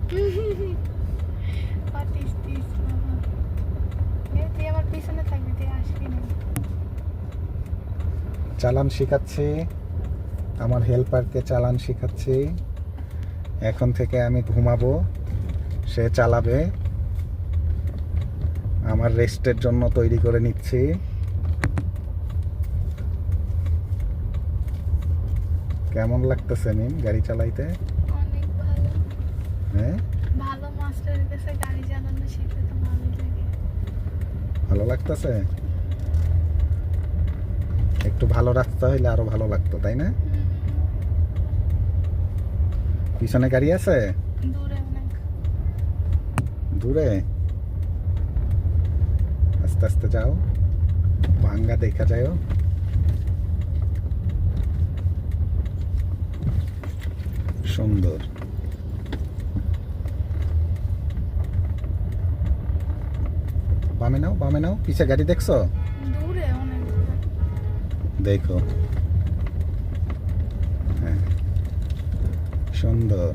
তুই আমার পিছনে থাকবি, তুই আসবি না। চালান শেখাচ্ছি, আমার হেল্পারকে চালান শেখাচ্ছি। এখন থেকে আমি ঘুমাবো, সে চালাবে। আমার রেস্টের জন্য তৈরি করে নিচ্ছি। কেমন লাগতেছে মিম গাড়ি চালাইতে? অনেক ভালো। হ্যাঁ, ভালো মাস্টারের কাছে গাড়ি চালানো শিখতে তো ভালোই লাগে। ভালো লাগতেছে। একটু ভালো রাস্তা হইলে আরো ভালো লাগতো, তাই না? পিছনে গাড়ি আছে? দূরে অনেক। দূরে? আস্তে আস্তে যাও, ভাঙ্গা দেখা যায়। সুন্দর। বামে নাও, বামে নাও। পিছে গাড়ি দেখছো? দূরে অনেক দূরে। দেখো। হ্যাঁ, সুন্দর।